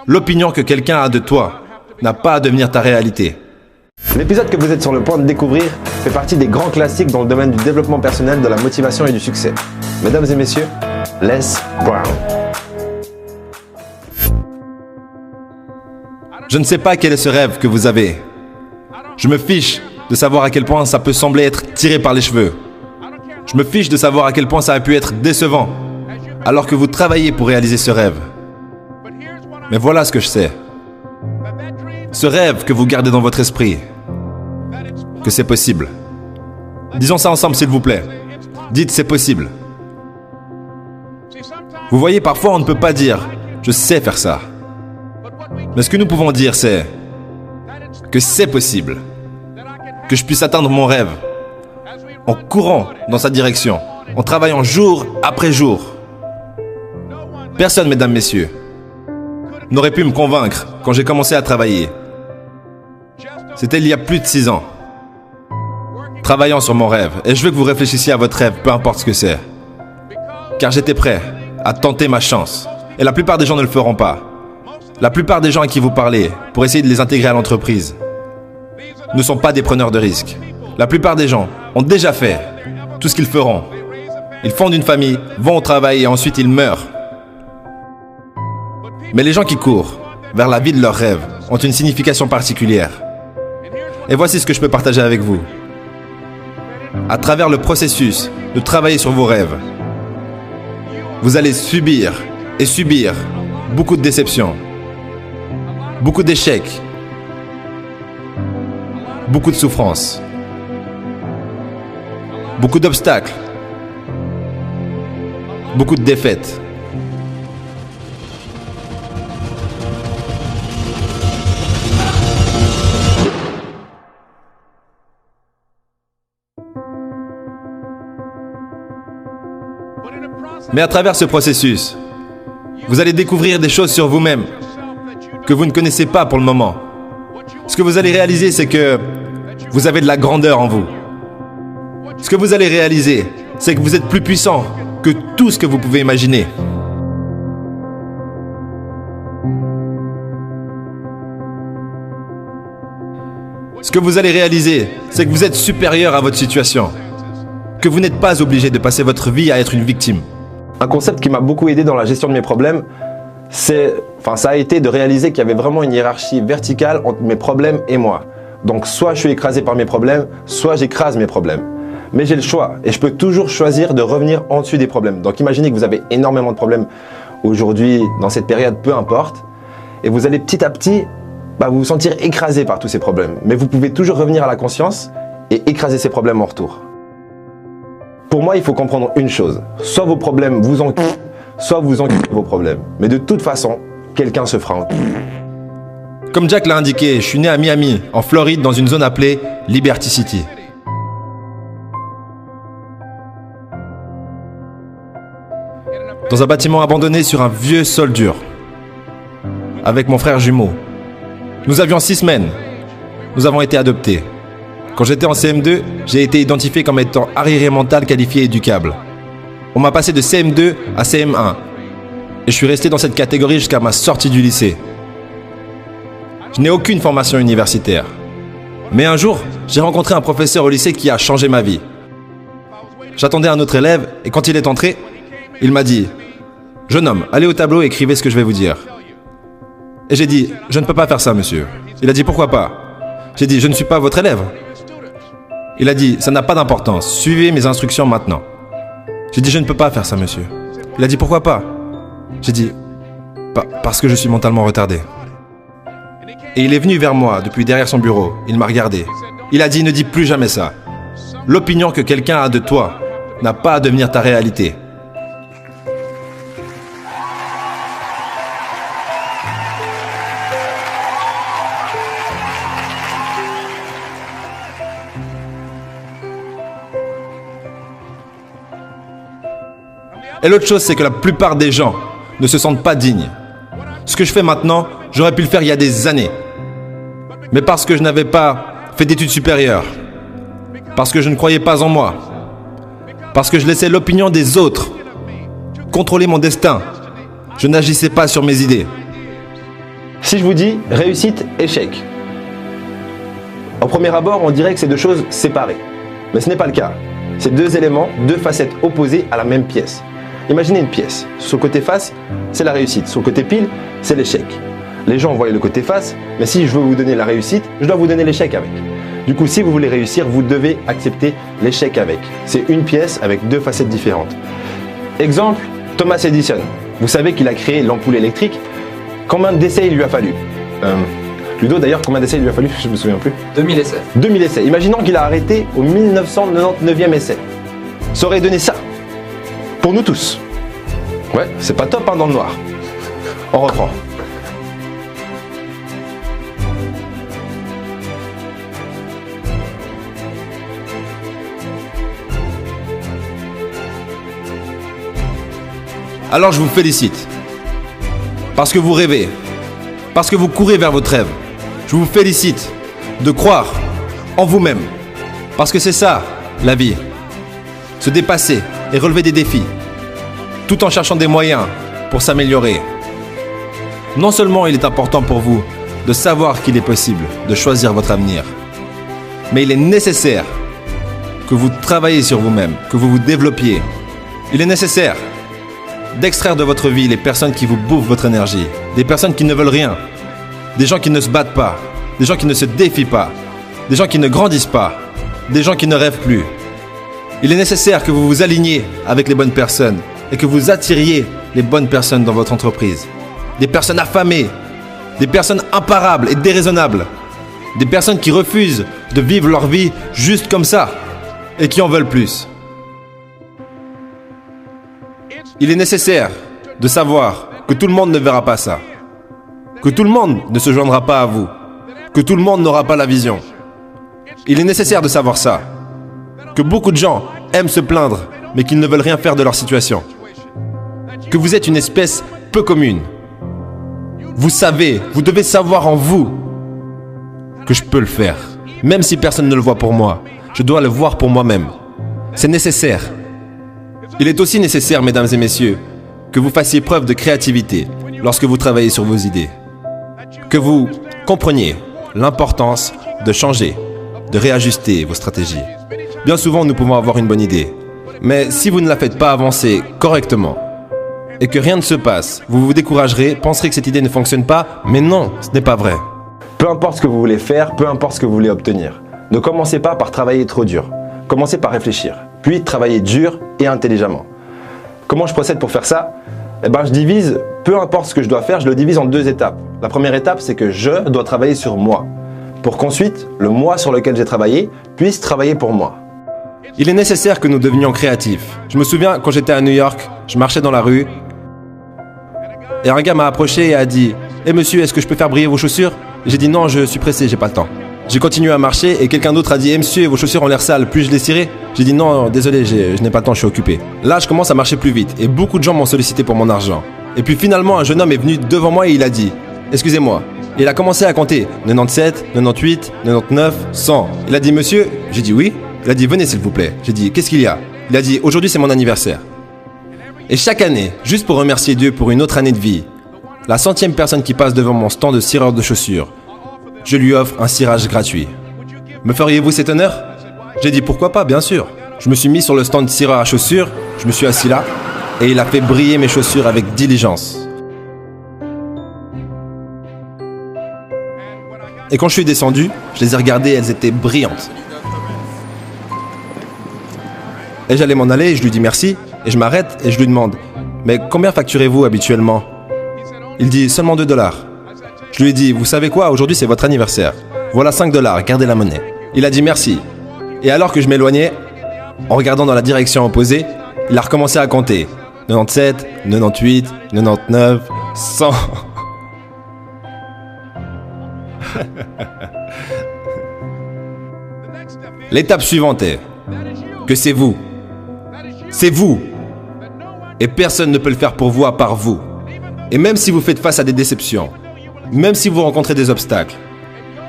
L'opinion que quelqu'un a de toi n'a pas à devenir ta réalité. L'épisode que vous êtes sur le point de découvrir fait partie des grands classiques dans le domaine du développement personnel, de la motivation et du succès. Mesdames et messieurs, Les Brown. Je ne sais pas quel est ce rêve que vous avez. Je me fiche de savoir à quel point ça peut sembler être tiré par les cheveux. Je me fiche de savoir à quel point ça a pu être décevant, alors que vous travaillez pour réaliser ce rêve. Mais voilà ce que je sais. Ce rêve que vous gardez dans votre esprit, que c'est possible. Disons ça ensemble, s'il vous plaît. Dites c'est possible. Vous voyez, parfois on ne peut pas dire « je sais faire ça ». Mais ce que nous pouvons dire, c'est que c'est possible. Que je puisse atteindre mon rêve en courant dans sa direction, en travaillant jour après jour. Personne, mesdames, messieurs, n'aurait pu me convaincre quand j'ai commencé à travailler. C'était il y a plus de 6 ans. Travaillant sur mon rêve. Et je veux que vous réfléchissiez à votre rêve, peu importe ce que c'est. Car j'étais prêt à tenter ma chance. Et la plupart des gens ne le feront pas. La plupart des gens à qui vous parlez, pour essayer de les intégrer à l'entreprise, ne sont pas des preneurs de risques. La plupart des gens ont déjà fait tout ce qu'ils feront. Ils fondent une famille, vont au travail et ensuite ils meurent. Mais les gens qui courent vers la vie de leurs rêves ont une signification particulière. Et voici ce que je peux partager avec vous. À travers le processus de travailler sur vos rêves, vous allez subir et subir beaucoup de déceptions, beaucoup d'échecs, beaucoup de souffrances, beaucoup d'obstacles, beaucoup de défaites. Mais à travers ce processus, vous allez découvrir des choses sur vous-même que vous ne connaissez pas pour le moment. Ce que vous allez réaliser, c'est que vous avez de la grandeur en vous. Ce que vous allez réaliser, c'est que vous êtes plus puissant que tout ce que vous pouvez imaginer. Ce que vous allez réaliser, c'est que vous êtes supérieur à votre situation. Que vous n'êtes pas obligé de passer votre vie à être une victime. Un concept qui m'a beaucoup aidé dans la gestion de mes problèmes, ça a été de réaliser qu'il y avait vraiment une hiérarchie verticale entre mes problèmes et moi. Donc soit je suis écrasé par mes problèmes, soit j'écrase mes problèmes. Mais j'ai le choix et je peux toujours choisir de revenir en dessus des problèmes. Donc imaginez que vous avez énormément de problèmes aujourd'hui, dans cette période, peu importe. Et vous allez petit à petit vous sentir écrasé par tous ces problèmes. Mais vous pouvez toujours revenir à la conscience et écraser ces problèmes en retour. Pour moi, il faut comprendre une chose. Soit vos problèmes vous enculent, soit vous enculez vos problèmes. Mais de toute façon, quelqu'un se fera enculer. Comme Jack l'a indiqué, je suis né à Miami, en Floride, dans une zone appelée Liberty City. Dans un bâtiment abandonné sur un vieux sol dur. Avec mon frère jumeau. Nous avions 6 semaines. Nous avons été adoptés. Quand j'étais en CM2, j'ai été identifié comme étant arriéré mental qualifié éducable. On m'a passé de CM2 à CM1. Et je suis resté dans cette catégorie jusqu'à ma sortie du lycée. Je n'ai aucune formation universitaire. Mais un jour, j'ai rencontré un professeur au lycée qui a changé ma vie. J'attendais un autre élève et quand il est entré, il m'a dit « Jeune homme, allez au tableau et écrivez ce que je vais vous dire. » Et j'ai dit « Je ne peux pas faire ça, monsieur. » Il a dit « Pourquoi pas ?» J'ai dit « Je ne suis pas votre élève. » Il a dit « Ça n'a pas d'importance, suivez mes instructions maintenant. » J'ai dit « Je ne peux pas faire ça, monsieur. » Il a dit « Pourquoi pas ?» J'ai dit « Parce que je suis mentalement retardé. » Et il est venu vers moi depuis derrière son bureau. Il m'a regardé. Il a dit « Ne dis plus jamais ça. L'opinion que quelqu'un a de toi n'a pas à devenir ta réalité. » Et l'autre chose, c'est que la plupart des gens ne se sentent pas dignes. Ce que je fais maintenant, j'aurais pu le faire il y a des années. Mais parce que je n'avais pas fait d'études supérieures, parce que je ne croyais pas en moi, parce que je laissais l'opinion des autres contrôler mon destin, je n'agissais pas sur mes idées. Si je vous dis réussite, échec, au premier abord, on dirait que c'est deux choses séparées. Mais ce n'est pas le cas. C'est deux éléments, deux facettes opposées à la même pièce. Imaginez une pièce. Sur le côté face, c'est la réussite. Sur le côté pile, c'est l'échec. Les gens voient le côté face, mais si je veux vous donner la réussite, je dois vous donner l'échec avec. Du coup, si vous voulez réussir, vous devez accepter l'échec avec. C'est une pièce avec deux facettes différentes. Exemple, Thomas Edison. Vous savez qu'il a créé l'ampoule électrique. Combien d'essais il lui a fallu? Ludo, d'ailleurs, combien d'essais il lui a fallu? Je ne me souviens plus. 2000 essais. 2000 essais. Imaginons qu'il a arrêté au 1999e essai. Ça aurait donné ça. Pour nous tous. Ouais, c'est pas top hein, dans le noir. On reprend. Alors je vous félicite. Parce que vous rêvez. Parce que vous courez vers votre rêve. Je vous félicite de croire en vous-même. Parce que c'est ça, la vie. Se dépasser et relever des défis. Tout en cherchant des moyens pour s'améliorer. Non seulement il est important pour vous de savoir qu'il est possible de choisir votre avenir, mais il est nécessaire que vous travaillez sur vous-même, que vous vous développiez. Il est nécessaire d'extraire de votre vie les personnes qui vous bouffent votre énergie, des personnes qui ne veulent rien, des gens qui ne se battent pas, des gens qui ne se défient pas, des gens qui ne grandissent pas, des gens qui ne rêvent plus. Il est nécessaire que vous vous aligniez avec les bonnes personnes et que vous attiriez les bonnes personnes dans votre entreprise. Des personnes affamées, des personnes imparables et déraisonnables, des personnes qui refusent de vivre leur vie juste comme ça et qui en veulent plus. Il est nécessaire de savoir que tout le monde ne verra pas ça, que tout le monde ne se joindra pas à vous, que tout le monde n'aura pas la vision. Il est nécessaire de savoir ça, que beaucoup de gens aiment se plaindre, mais qu'ils ne veulent rien faire de leur situation, que vous êtes une espèce peu commune. Vous savez, vous devez savoir en vous que je peux le faire, même si personne ne le voit pour moi, je dois le voir pour moi-même. C'est nécessaire. Il est aussi nécessaire, mesdames et messieurs, que vous fassiez preuve de créativité lorsque vous travaillez sur vos idées. Que vous compreniez l'importance de changer, de réajuster vos stratégies. Bien souvent, nous pouvons avoir une bonne idée. Mais si vous ne la faites pas avancer correctement et que rien ne se passe, vous vous découragerez, penserez que cette idée ne fonctionne pas, mais non, ce n'est pas vrai. Peu importe ce que vous voulez faire, peu importe ce que vous voulez obtenir. Ne commencez pas par travailler trop dur. Commencez par réfléchir, puis travailler dur et intelligemment. Comment je procède pour faire ça? Je divise, peu importe ce que je dois faire, je le divise en deux étapes. La première étape, c'est que je dois travailler sur moi, pour qu'ensuite, le moi sur lequel j'ai travaillé puisse travailler pour moi. Il est nécessaire que nous devenions créatifs. Je me souviens, quand j'étais à New York, je marchais dans la rue, et un gars m'a approché et a dit « Eh monsieur, est-ce que je peux faire briller vos chaussures ?» J'ai dit « Non, je suis pressé, j'ai pas le temps. » J'ai continué à marcher et quelqu'un d'autre a dit « Eh monsieur, vos chaussures ont l'air sales, puis-je les cirer ?» J'ai dit « Non, désolé, je n'ai pas le temps, je suis occupé. » Là, je commence à marcher plus vite et beaucoup de gens m'ont sollicité pour mon argent. Et puis finalement, un jeune homme est venu devant moi et il a dit « Excusez-moi. » Il a commencé à compter 97, 98, 99, 100. Il a dit « Monsieur ?» J'ai dit « Oui. » Il a dit « Venez s'il vous plaît. » J'ai dit « Qu'est-ce qu'il y a ?» Il a dit « Aujourd'hui c'est mon anniversaire. » Et chaque année, juste pour remercier Dieu pour une autre année de vie, la 100e personne qui passe devant mon stand de cireur de chaussures, je lui offre un cirage gratuit. Me feriez-vous cet honneur? J'ai dit pourquoi pas, bien sûr. Je me suis mis sur le stand de cireur à chaussures, je me suis assis là, et il a fait briller mes chaussures avec diligence. Et quand je suis descendu, je les ai regardées, elles étaient brillantes. Et j'allais m'en aller, et je lui dis merci, et je m'arrête et je lui demande « Mais combien facturez-vous habituellement ?» Il dit « Seulement 2 $. » Je lui ai dit « Vous savez quoi, aujourd'hui c'est votre anniversaire. Voilà 5 $, gardez la monnaie. » Il a dit « Merci. » Et alors que je m'éloignais, en regardant dans la direction opposée, il a recommencé à compter. 97, 98, 99, 100... L'étape suivante est que c'est vous. C'est vous. Et personne ne peut le faire pour vous à part vous. Et même si vous faites face à des déceptions, même si vous rencontrez des obstacles,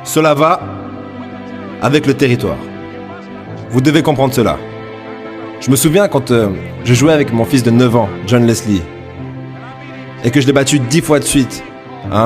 cela va avec le territoire. Vous devez comprendre cela. Je me souviens quand je jouais avec mon fils de 9 ans, John Leslie, et que je l'ai battu 10 fois de suite à un